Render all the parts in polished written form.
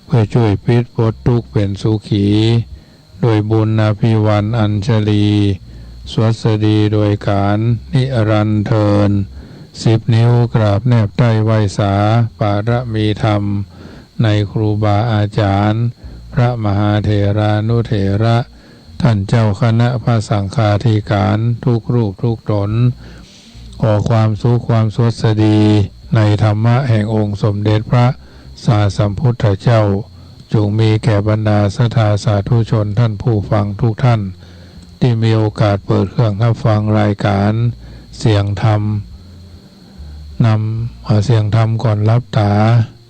เพื่อช่วยปิดปลดทุกข์เป็นสุขีโดยบุญอภิวันอัญชลีสวัสดีโดยการนิรันดร์เทิน10 นิ้วกราบแนบใต้ไหวสาปารมีธรรมในครูบาอาจารย์พระมหาเถรานุเถระท่านเจ้าคณะพระสังฆาธิการทุกรูปทุกตนขอความสุขความสวัสดีในธรรมะแห่งองค์สมเด็จพระสัมพุทธเจ้าจงมีแก่บรรดาศรัทธาสาธุชนท่านผู้ฟังทุกท่านที่มีโอกาสเปิดเครื่องรับฟังรายการเสียงธรรมนำเสียงธรรมก่อนรับตา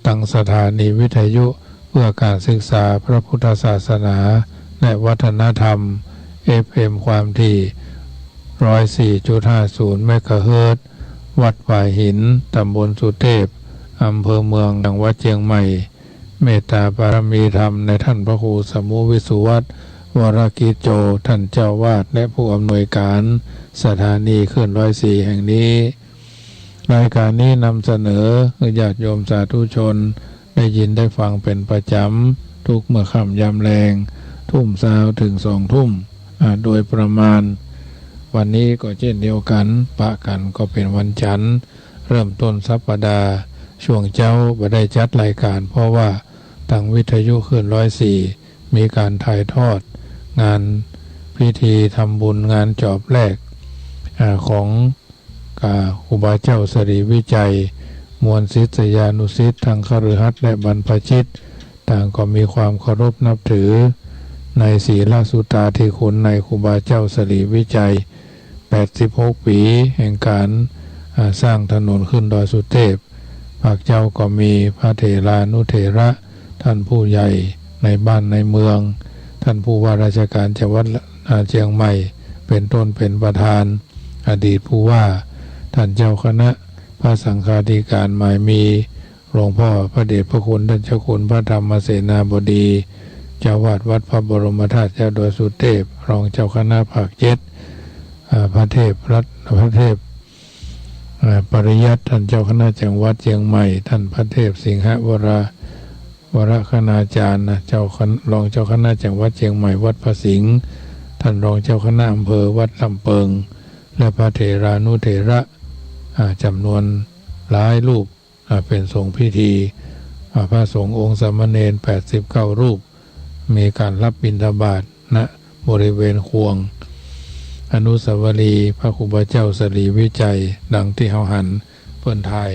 ตั้งสถานีวิทยุเพื่อการศึกษาพระพุทธศาสนาและวัฒนธรรม FM ความถี่ 104.50 เมกะเฮิรตซ์วัดป่าหินตำบลสุเทพอำเภอเมืองจังหวัดเชียงใหม่เมตตาบารมีธรรมในท่านพระครูสมุวิสุวัฒน์วรกิจโจท่านเจ้าวาดและผู้อำนวยการสถานีคลื่น104แห่งนี้รายการนี้นำเสนอญาติโยมสาธุชนได้ยินได้ฟังเป็นประจำทุกเมื่อค่ำยามแลงทุ่มเช้าถึง2 ทุ่มโดยประมาณวันนี้ก็เช่นเดียวกันปะกันก็เป็นวันจันทร์เริ่มต้นสัปดาห์ช่วงเจ้าบ่ได้จัดรายการเพราะว่าทางวิทยุคลื่น104มีการถ่ายทอดงานพิธีทำบุญงานจอบแรกของครูบาเจ้าสิริวิจัยมวลศิษยานุศิษย์ทางคฤหัสถ์และบรรพชิตต่างก็มีความเคารพนับถือในศีลสุตตาธิคุณในครูบาเจ้าสิริวิจัย86 ปีแห่งการสร้างถนนขึ้นดอยสุเทพภาคเจ้าก็มีพระเถรานุเถระท่านผู้ใหญ่ในบ้านในเมืองท่านผู้ว่าราชการจังหวัดเชียงใหม่เป็นต้นเป็นประธานอดีตผู้ว่าท่านเจ้าคณะพระสังฆาธิการหมายมีหลวงพ่อพระเดชพระคุณท่านเจ้าคุณพระธรรมเสนาบดีเจ้าวาดวัดพระบรมธาตุเจ้าดอยสุเทพรองเจ้าคณะภาค7พระเทพปริยัติท่านเจ้าคณะจังหวัดเชียงใหม่ท่านพระเทพสิงหวรคณาจารย์รองเจ้าคณะจังหวัดเชียงใหม่วัดพระสิงห์ท่านรองเจ้าคณะอำเภอวัดลำเปิงและพระเถรานุเถระจำนวนหลายรูปเป็นสงฆ์พิธีพระสงฆ์องค์สามเณร89 รูปมีการรับบิณฑบาตณบริเวณควงอนุสาวรีย์พระครูบาเจ้าสิริวิจัยดังที่เฮาหันเพิ่นทาย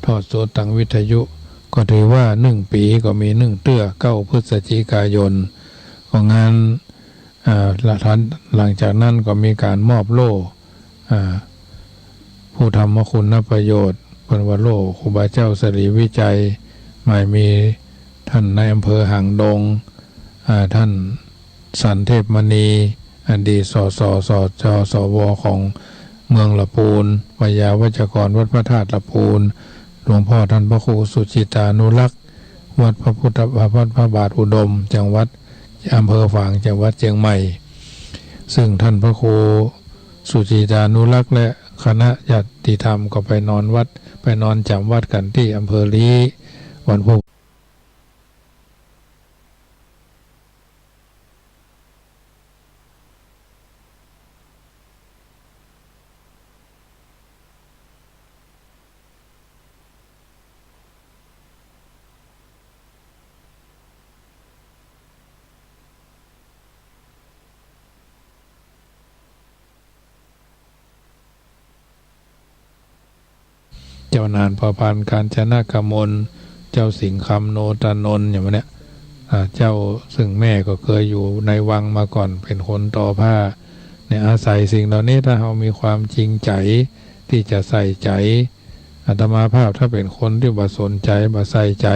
ทอดสดทางวิทยุก็ถือว่า1 ปีก็มี1 เตื้อ9 พฤศจิกายนของงานหลังจากนั้นก็มีการมอบโล่ผู้ทำคุณประโยชน์เป็นว่าโล่ครูบาเจ้าสิริวิจัยหมายมีท่านในอำเภอหางดงท่านสันเทพมณีอดีตสวของเมืองละปูนวิยาวัจกรวัดพระธาตุละปูนหลวงพ่อท่านพระครูสุจิตานุรักษ์วัดพระพุทธพระบาทอุดมจังหวัดอำเภอฝางจังหวัดเชียงใหม่ซึ่งท่านพระครูสุจิตานุรักษ์และคณะญาติธรรมก็ไปนอนจำวัดกันที่อำเภอลี้วันพุธเจ้านานประพันธ์การชนะกมลเจ้าสิงห์คำโนตานนท์อย่างนี้เจ้าซึ่งแม่ก็เคยอยู่ในวังมาก่อนเป็นคนต่อผ้าเนี่ยอาศัยสิ่งเหล่านี้ถ้าเรามีความจริงใจที่จะใส่ใจอาตมาภาพถ้าเป็นคนที่บ่สนใจบ่ใส่ใจ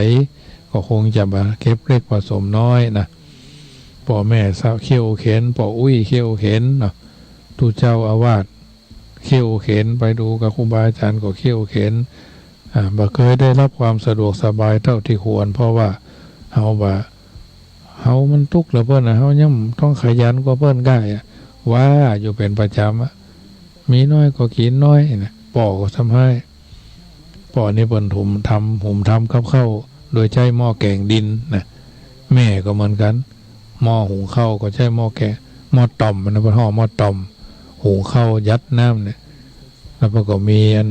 ก็คงจะบ่เก็บเล็กผสมน้อยนะพ่อแม่สาวเขี้ยวเข็นพ่ออุ้ยเขี้ยวเข็นเนาะทูเจ้าอาวาสเขี้ยวเข็นไปดูกับครูบาอาจารย์ก็เขี้ยวเข็นบ่เคยได้รับความสะดวกสบายเท่าที่ควรเพราะว่าเฮามันทุกข์เหลือเพิ่นเฮายังต้องขยันกว่าเพิ่นได้ว่าอยู่เป็นประจำมีน้อยก็กินน้อยนะป่อก็ทำให้ป่อนี่เพิ่นหุมทำกับข้าว โดยใช้หม้อแกงดินนะแม่ก็เหมือนกันหม้อหุงข้าวก็ใช้หม้อแกงหม้อต่อมนะพ่อห่อหม้อต่อมหุงข้าวยัดน้ำเนี่ยแล้วก็มีอัน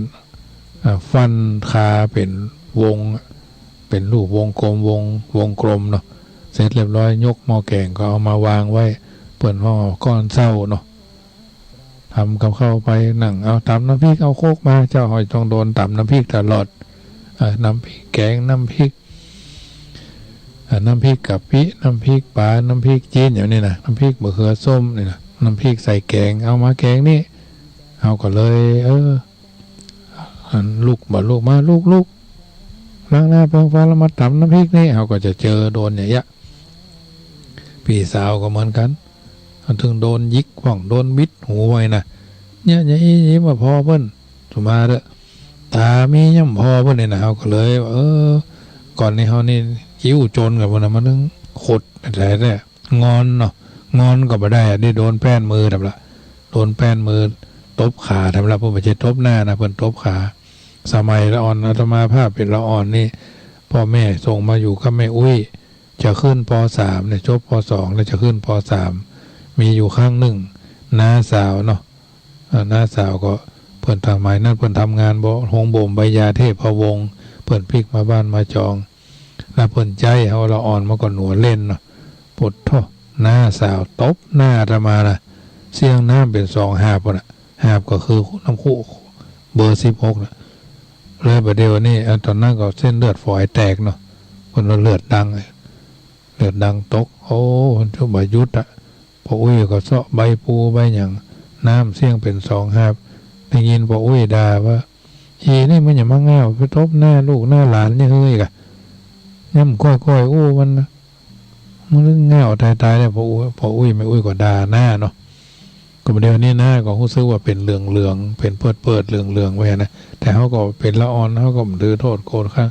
ฟันคาเป็นวงเป็นรูปวงกลมวงกลมเนาะเสร็จเรียบร้อยยกหม้อแกงก็เอามาวางไว้เปิดห่อก้อนเศร้าเนาะทำกับข้าวไปนั่งเอาตำน้ำพริกเอาโคกมาเจ้าหอยต้องโดนตำน้ำพริกตลอดน้ำพริกแกงน้ำพริกกะปิน้ำพริกปลาน้ำพริกจีนอย่างนี้นะน้ำพริกมะเขือส้มนี่นะน้ำพริกใส่แกงเอามาแกงนี่เอาก็เลยลูกมาลูกล้างหน้าแปรงฟันแล้วมาตำน้ำพริกนี่เขาก็จะเจอโดนอย่างเงี้ยพี่สาวก็เหมือนกันถึงโดนยิกห่องโดนบิดหูไว้นะเนี่ยอย่างมาพอเพิ่นสุมาเด้อตามีย่ำพอเพิ่นเนี่ยนะเขาก็เลยก่อนนี้เขานี่กิ้วโจรกับมันนะมันนึงขดอะไรเนี่ยงอนเนาะงอนก็บ่ได้ได้โดนแป้นมือทำละโดนแป้นมือตบขาทำละเพิ่นไม่ใช่ตบหน้านะเพิ่นตบขาสมัยละอ่อนอาตมาภาพเป็นละอ่อนนี่พ่อแม่ส่งมาอยู่กับแม่อุ้ยจะขึ้นป.3 เนี่ยจบป.2 แล้วจะขึ้นป.3 มีอยู่ครั้งหนึ่งน้าสาวเนาะน้าสาวก็เพิ่นทางหมายนั่นเพิ่นทำงานโฮงบ่มใบยาเทพวงศ์เพิ่นพลิกมาบ้านมาจองแล้วเพิ่นใจเอาละอ่อนมาก่อนหนัวเล่นเนาะปดท่อน้าสาวตบหน้าอาตมานะเสียงน้ำเป็น2 หาบน่ะหาบก็คือน้ำคู่เบอร์16นะเลยประเดี๋ยวนี้ตอนนั้นก็เส้นเลือดฝอยแตกเนาะคนว่าเลือดดังตกโอ้คนชั่วบายุทธะพออุ้ยก็เซาะใบปูใบอย่างน้ำเสี่ยงเป็น2 หาบได้ยินพออุ้ยด่าว่านี่มันอย่ามาง่าวไปทบหน้าลูกหน้าหลานนี่เฮ้ยกะย่ำก้อยอู้มันนะมันเรื่องง่าวตายเลยพออุ้ยไม่อุ้ยก็ด่าหน้าเนาะก็ประเดี๋ยวนี้หน้าก็รู้สึกว่าเป็นเหลืองเป็นเปิดเหลืองไว้นะแต่เขาก็เป็นละอ่อนเขาก็ดื้อโทษโกรธข้าง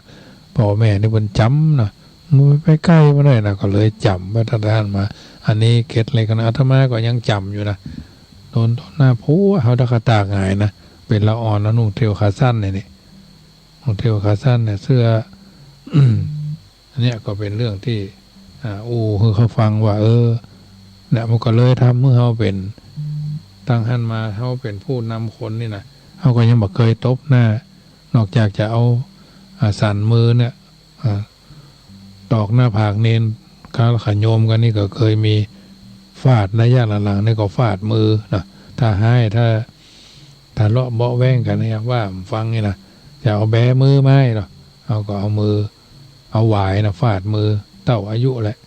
พ่อแม่นี่มันจำนะมือไปใกล้มาได้นะก็เลยจำว่าท่านมาอันนี้เกตเลยกันอาตมาก็ยังจำอยู่นะโดนต้นหน้าผู้เขาตะกะตากหงายนะเป็นละอ่อนแล้วนุ่งเทวขาสั้นนี่นุ่งเทวขาสั้นเนี่ยเสื้ออันนี้ก็เป็นเรื่องที่คือเขาฟังว่าเนี่ยมันก็เลยทำเมื่อเขาเป็นตั้งหันมาเขาเป็นผู้นำคนนี่นะเขาก็ยังบอกเคยตบหน้านอกจากจะเอาสันมือเนี่ยตอกหน้าผากเนนข้าขโยมกันนี่ก็เคยมีฟาดระยะหลังๆนี่ก็ฟาดมือนะถ้าให้ถ้าเลาะเบาะแว้งกันเนี่ยว่าฟังนี่นะจะเอาแบมือไม่หรอกเอาก็เอามือเอาหวายนะฟาดมือเต่าอายุแหละ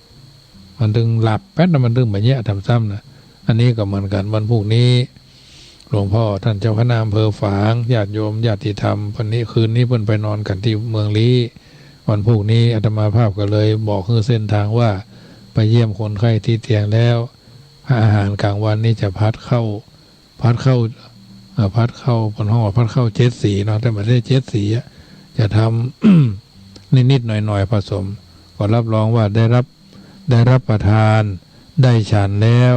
มันดึงหลับแป๊ดนะมันดึงแบบนี้ทำซ้ำนะอันนี้ก็เหมือนกันวันพรุ่งนี้หลวงพ่อท่านเจ้าคณะอำเภอฝางญาติโยมญาติธรรมวันนี้คืนนี้เพิ่นไปนอนกันที่เมืองลี้วันพรุ่งนี้อาตมาภาพก็เลยบอกคือเส้นทางว่าไปเยี่ยมคนไข้ที่เตียงแล้วอาหารกลางวันนี้จะพัดเข้าบนห้องพัดเข้า7 สีเนาะแต่ไม่ได้7 สีจะทำ นิดๆหน่อยๆผสมก็รับรองว่าได้รับประทานได้ฉันแล้ว